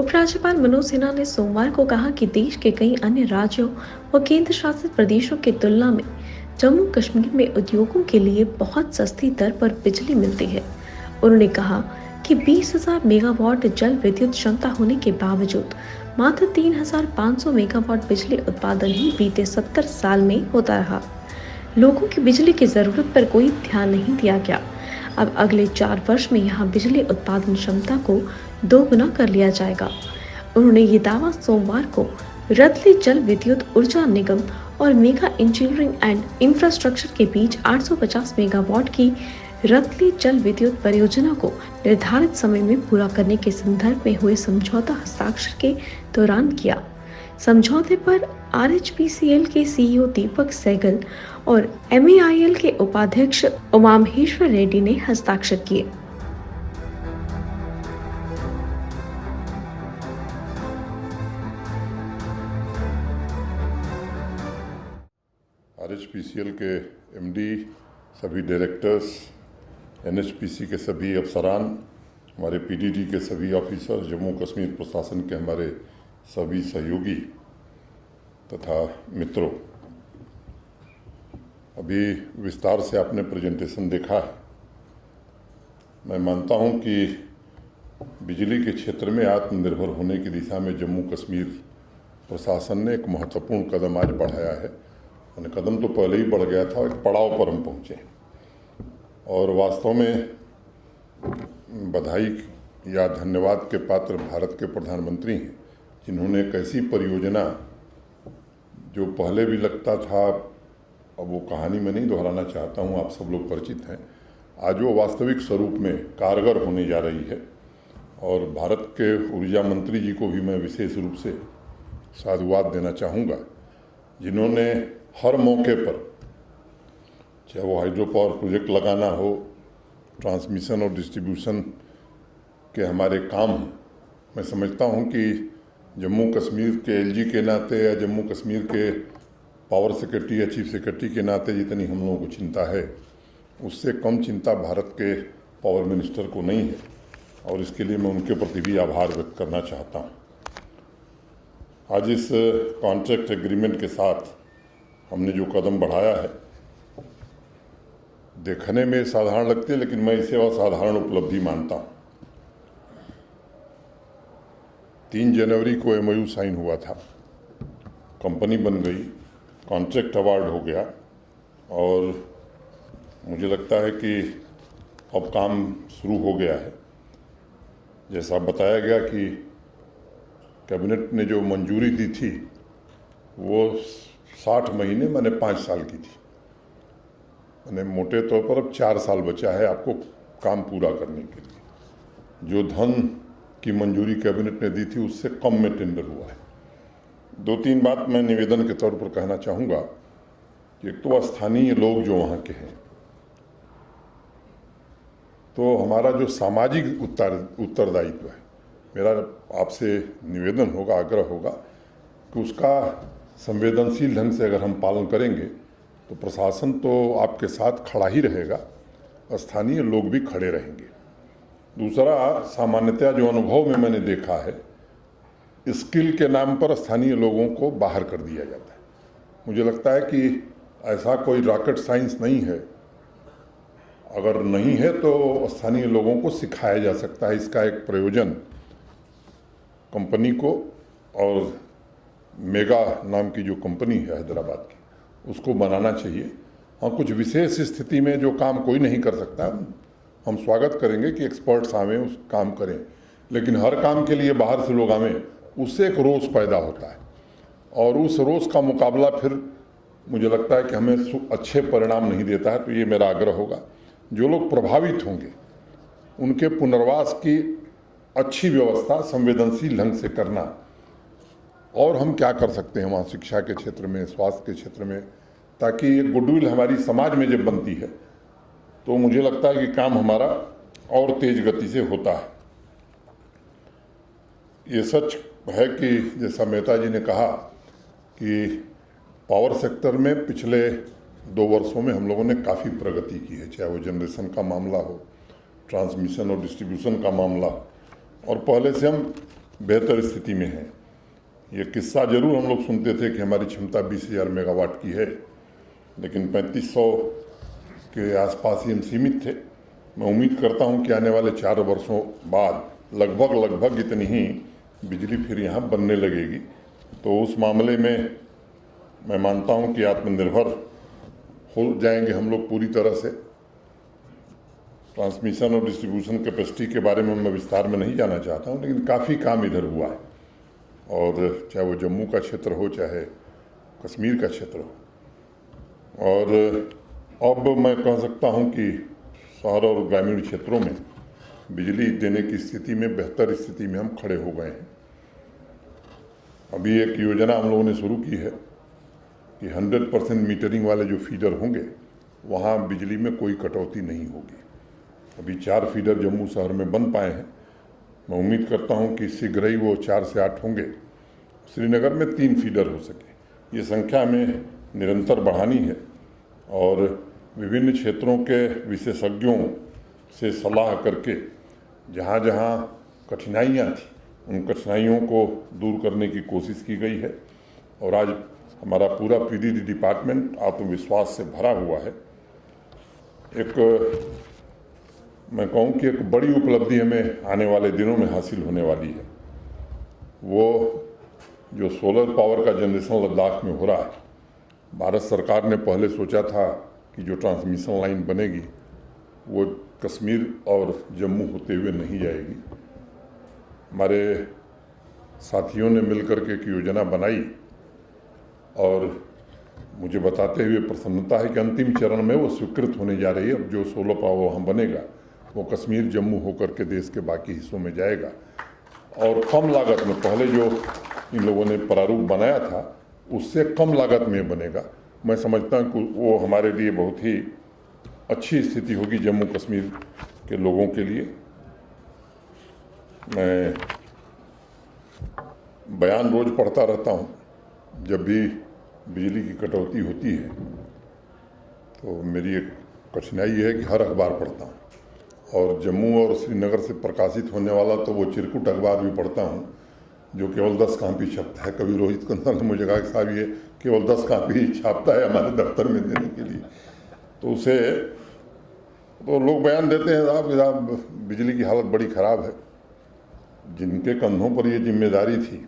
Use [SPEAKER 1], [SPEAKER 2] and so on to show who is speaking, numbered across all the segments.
[SPEAKER 1] उपराज्यपाल मनोज सिन्हा ने सोमवार को कहा कि देश के कई अन्य राज्यों व केंद्र शासित प्रदेशों की तुलना में जम्मू कश्मीर में उद्योगों के लिए बहुत सस्ती दर पर बिजली मिलती है। उन्होंने कहा कि 20,000 मेगावाट जल विद्युत क्षमता होने के बावजूद मात्र 3,500 मेगावाट बिजली उत्पादन ही बीते 70 साल में होता रहा। लोगों की बिजली की जरूरत पर कोई ध्यान नहीं दिया गया। अब अगले 4 वर्ष में यहाँ बिजली उत्पादन क्षमता को दोगुना कर लिया जाएगा। उन्होंने ये दावा सोमवार को रतली जल विद्युत ऊर्जा निगम और मेगा इंजीनियरिंग एंड इंफ्रास्ट्रक्चर के बीच 850 मेगावाट की रतली जल विद्युत परियोजना को निर्धारित समय में पूरा करने के संदर्भ में हुए समझौता हस्ताक्षर के दौरान किया। समझौते पर आरएचपीसीएल के सीईओ दीपक सहगल और एमईआईएल के उपाध्यक्ष उमामहेश्वर रेड्डी ने हस्ताक्षर किए।
[SPEAKER 2] आरएचपीसीएल के एमडी, सभी डायरेक्टर्स, एनएचपीसी के सभी अफसरान, हमारे पीडीडी के सभी ऑफिसर, जम्मू कश्मीर प्रशासन के हमारे सभी सहयोगी तथा मित्रों, अभी विस्तार से आपने प्रेजेंटेशन देखा है। मैं मानता हूं कि बिजली के क्षेत्र में आत्मनिर्भर होने की दिशा में जम्मू कश्मीर प्रशासन ने एक महत्वपूर्ण कदम आज बढ़ाया है। और कदम तो पहले ही बढ़ गया था, एक पड़ाव पर हम पहुँचे और वास्तव में बधाई या धन्यवाद के पात्र भारत के प्रधानमंत्री हैं, जिन्होंने एक ऐसी परियोजना जो पहले भी लगता था, अब वो कहानी में नहीं दोहराना चाहता हूँ, आप सब लोग परिचित हैं, आज वो वास्तविक स्वरूप में कारगर होने जा रही है। और भारत के ऊर्जा मंत्री जी को भी मैं विशेष रूप से साधुवाद देना चाहूँगा, जिन्होंने हर मौके पर, चाहे वो हाइड्रो पावर प्रोजेक्ट लगाना हो, ट्रांसमिशन और डिस्ट्रीब्यूशन के हमारे काम हैं। मैं समझता हूँ कि जम्मू कश्मीर के एलजी के नाते या जम्मू कश्मीर के पावर सेक्रेटरी या चीफ सेक्रेटरी के नाते जितनी हम लोगों को चिंता है, उससे कम चिंता भारत के पावर मिनिस्टर को नहीं है। और इसके लिए मैं उनके प्रति भी आभार व्यक्त करना चाहता हूँ। आज इस कॉन्ट्रैक्ट एग्रीमेंट के साथ हमने जो कदम बढ़ाया है, देखने में साधारण लगती है, लेकिन मैं इसे असाधारण उपलब्धि मानता हूँ। 3 जनवरी को एमओयू साइन हुआ था, कंपनी बन गई, कॉन्ट्रैक्ट अवार्ड हो गया और मुझे लगता है कि अब काम शुरू हो गया है। जैसा बताया गया कि कैबिनेट ने जो मंजूरी दी थी वो 60 महीने माने 5 साल की थी। मैंने मोटे तौर पर अब 4 साल बचा है आपको काम पूरा करने के लिए। जो धन की मंजूरी कैबिनेट ने दी थी उससे कम में टेंडर हुआ है। 2-3 बात मैं निवेदन के तौर पर कहना चाहूँगा कि एक तो स्थानीय लोग जो वहाँ के हैं, तो हमारा जो सामाजिक उत्तरदायित्व है, मेरा आपसे निवेदन होगा, आग्रह होगा कि उसका संवेदनशील ढंग से अगर हम पालन करेंगे तो प्रशासन तो आपके साथ खड़ा ही रहेगा, स्थानीय लोग भी खड़े रहेंगे। दूसरा, सामान्यतया जो अनुभव में मैंने देखा है, स्किल के नाम पर स्थानीय लोगों को बाहर कर दिया जाता है। मुझे लगता है कि ऐसा कोई रॉकेट साइंस नहीं है, अगर नहीं है तो स्थानीय लोगों को सिखाया जा सकता है। इसका एक प्रयोजन कंपनी को और मेगा नाम की जो कंपनी है हैदराबाद की, उसको बनाना चाहिए। हाँ, कुछ विशेष स्थिति में जो काम कोई नहीं कर सकता, हम स्वागत करेंगे कि एक्सपर्ट्स आवें, उस काम करें, लेकिन हर काम के लिए बाहर से लोग आवें, उससे एक रोष पैदा होता है और उस रोष का मुकाबला फिर मुझे लगता है कि हमें अच्छे परिणाम नहीं देता है। तो ये मेरा आग्रह होगा, जो लोग प्रभावित होंगे उनके पुनर्वास की अच्छी व्यवस्था संवेदनशील ढंग से करना। और हम क्या कर सकते हैं वहाँ शिक्षा के क्षेत्र में, स्वास्थ्य के क्षेत्र में, ताकि ये गुडविल हमारी समाज में जब बनती है तो मुझे लगता है कि काम हमारा और तेज गति से होता है। ये सच है कि जैसा मेहता जी ने कहा कि पावर सेक्टर में पिछले 2 वर्षों में हम लोगों ने काफ़ी प्रगति की है, चाहे वो जनरेशन का मामला हो, ट्रांसमिशन और डिस्ट्रीब्यूशन का मामला हो। और पहले से हम बेहतर स्थिति में हैं। ये किस्सा जरूर हम लोग सुनते थे कि हमारी क्षमता 20,000 मेगावाट की है, लेकिन 3500 के आसपास ही हम सीमित थे। मैं उम्मीद करता हूं कि आने वाले 4 वर्षों बाद लगभग इतनी ही बिजली फिर यहाँ बनने लगेगी। तो उस मामले में मैं मानता हूं कि आत्मनिर्भर हो जाएंगे हम लोग पूरी तरह से। ट्रांसमिशन और डिस्ट्रीब्यूशन कैपेसिटी के बारे में मैं विस्तार में नहीं जाना चाहता हूं, लेकिन काफ़ी काम इधर हुआ है, और चाहे वो जम्मू का क्षेत्र हो चाहे कश्मीर का क्षेत्र हो। और अब मैं कह सकता हूं कि शहर और ग्रामीण क्षेत्रों में बिजली देने की स्थिति में बेहतर स्थिति में हम खड़े हो गए हैं। अभी एक योजना हम लोगों ने शुरू की है कि 100% मीटरिंग वाले जो फीडर होंगे वहाँ बिजली में कोई कटौती नहीं होगी। अभी 4 फीडर जम्मू शहर में बन पाए हैं। मैं उम्मीद करता हूँ कि शीघ्र ही वो 4 से 8 होंगे। श्रीनगर में 3 फीडर हो सके। ये संख्या हमें निरंतर बढ़ानी है, और विभिन्न क्षेत्रों के विशेषज्ञों से सलाह करके जहाँ जहाँ कठिनाइयाँ थी उन कठिनाइयों को दूर करने की कोशिश की गई है। और आज हमारा पूरा पीडीडी डिपार्टमेंट आत्मविश्वास से भरा हुआ है। मैं कहूँ कि एक बड़ी उपलब्धि हमें आने वाले दिनों में हासिल होने वाली है। वो जो सोलर पावर का जनरेशन लद्दाख में हो रहा है, भारत सरकार ने पहले सोचा था कि जो ट्रांसमिशन लाइन बनेगी वो कश्मीर और जम्मू होते हुए नहीं जाएगी। हमारे साथियों ने मिलकर के एक योजना बनाई, और मुझे बताते हुए प्रसन्नता है कि अंतिम चरण में वो स्वीकृत होने जा रही है। अब जो सोलर पावर वहाँ बनेगा वो कश्मीर जम्मू होकर के देश के बाकी हिस्सों में जाएगा, और कम लागत में, पहले जो इन लोगों ने प्रारूप बनाया था उससे कम लागत में बनेगा। मैं समझता हूँ कि वो हमारे लिए बहुत ही अच्छी स्थिति होगी जम्मू कश्मीर के लोगों के लिए। मैं बयान रोज़ पढ़ता रहता हूँ। जब भी बिजली की कटौती होती है तो मेरी एक कठिनाई है कि हर अखबार पढ़ता हूँ, और जम्मू और श्रीनगर से प्रकाशित होने वाला तो वो चिरकुट अखबार भी पढ़ता हूँ जो केवल 10 कापी छपता है। कभी रोहित कंसल ने मुझे कहा कि साहब ये केवल 10 कापी छापता है हमारे दफ्तर में देने के लिए। तो उसे तो लोग बयान देते हैं साहब बिजली की हालत बड़ी ख़राब है। जिनके कंधों पर ये जिम्मेदारी थी,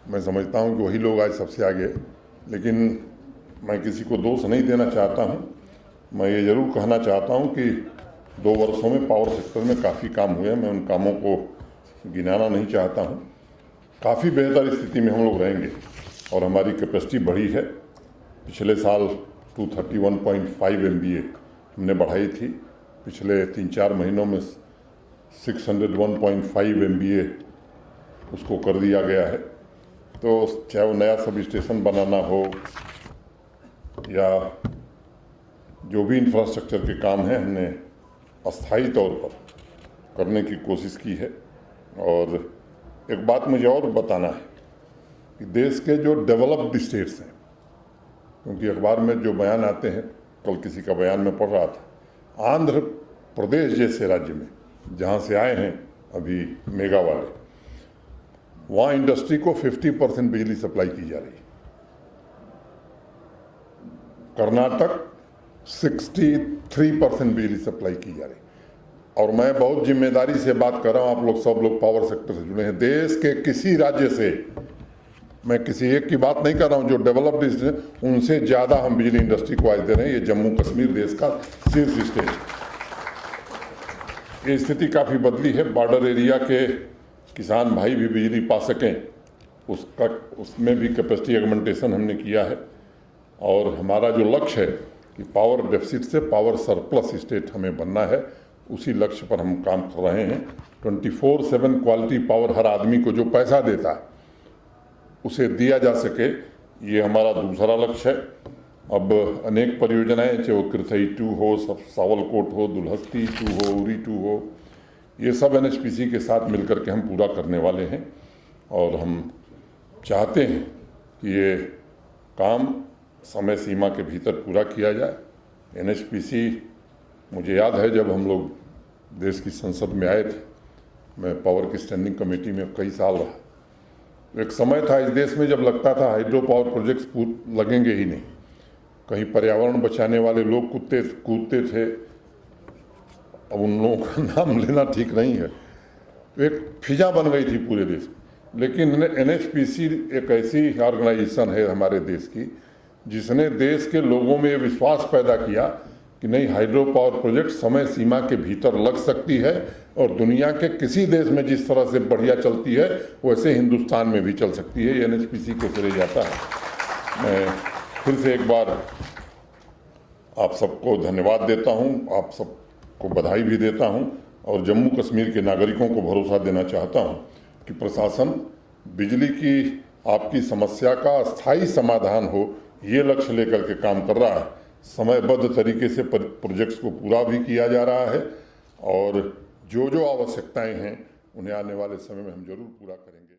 [SPEAKER 2] मैं समझता हूँ कि वही लोग आज सबसे आगे। लेकिन मैं किसी को दोष नहीं देना चाहता हूँ। मैं ये ज़रूर कहना चाहता हूँ कि 2 वर्षों में पावर सेक्टर में काफ़ी काम हुए हैं। मैं उन कामों को गिनाना नहीं चाहता हूँ। काफ़ी बेहतर स्थिति में हम लोग रहेंगे, और हमारी कैपेसिटी बढ़ी है। पिछले साल 231.5 MVA हमने बढ़ाई थी। पिछले 3-4 महीनों में 601.5 MVA उसको कर दिया गया है। तो चाहे वो नया सब स्टेशन बनाना हो या जो भी इंफ्रास्ट्रक्चर के काम हैं, हमने अस्थायी तौर पर करने की कोशिश की है। और एक बात मुझे और बताना है कि देश के जो डेवलप्ड स्टेट्स हैं, क्योंकि अखबार में जो बयान आते हैं, कल किसी का बयान में पढ़ रहा था, आंध्र प्रदेश जैसे राज्य में जहाँ से आए हैं अभी मेगा वाले, वहाँ इंडस्ट्री को 50% बिजली सप्लाई की जा रही है। कर्नाटक 63% बिजली सप्लाई की जा रही है। और मैं बहुत जिम्मेदारी से बात कर रहा हूँ, आप लोग सब लोग पावर सेक्टर से जुड़े हैं। देश के किसी राज्य से, मैं किसी एक की बात नहीं कर रहा हूँ, जो डेवलप्ड है उनसे ज़्यादा हम बिजली इंडस्ट्री को आज दे रहे हैं। ये जम्मू कश्मीर देश का शीर्ष स्टेट है। ये स्थिति काफ़ी बदली है। बॉर्डर एरिया के किसान भाई भी बिजली पा सकें, उसमें भी कैपेसिटी एगमेंटेशन हमने किया है। और हमारा जो लक्ष्य है कि पावर डेफिसिट से पावर सरप्लस स्टेट हमें बनना है, उसी लक्ष्य पर हम काम कर रहे हैं। 24/7 क्वालिटी पावर हर आदमी को जो पैसा देता है उसे दिया जा सके, ये हमारा दूसरा लक्ष्य है। अब अनेक परियोजनाएं, चाहे वो कृथई 2 हो, सावलकोट हो, दुल्हस्ती 2 हो, उरी 2 हो, ये सब NHPC के साथ मिलकर के हम पूरा करने वाले हैं। और हम चाहते हैं कि ये काम समय सीमा के भीतर पूरा किया जाए। NHPC, मुझे याद है जब हम लोग देश की संसद में आए थे मैं पावर की स्टैंडिंग कमेटी में कई साल रहा। एक समय था इस देश में जब लगता था हाइड्रो पावर प्रोजेक्ट्स लगेंगे ही नहीं, कहीं पर्यावरण बचाने वाले लोग कूदते थे। अब उन लोगों का नाम लेना ठीक नहीं है। एक फिजा बन गई थी पूरे देश में। लेकिन एनएचपीसी एक ऐसी ऑर्गेनाइजेशन है हमारे देश की जिसने देश के लोगों में विश्वास पैदा किया कि नहीं, हाइड्रो पावर प्रोजेक्ट समय सीमा के भीतर लग सकती है और दुनिया के किसी देश में जिस तरह से बढ़िया चलती है वैसे हिंदुस्तान में भी चल सकती है। ये एनएचपीसी के सिरे जाता है। मैं फिर से एक बार आप सबको धन्यवाद देता हूँ, आप सबको बधाई भी देता हूँ और जम्मू कश्मीर के नागरिकों को भरोसा देना चाहता हूँ कि प्रशासन बिजली की आपकी समस्या का स्थायी समाधान हो, ये लक्ष्य लेकर के काम कर रहा है। समयबद्ध तरीके से प्रोजेक्ट्स को पूरा भी किया जा रहा है और जो जो आवश्यकताएं हैं उन्हें आने वाले समय में हम जरूर पूरा करेंगे।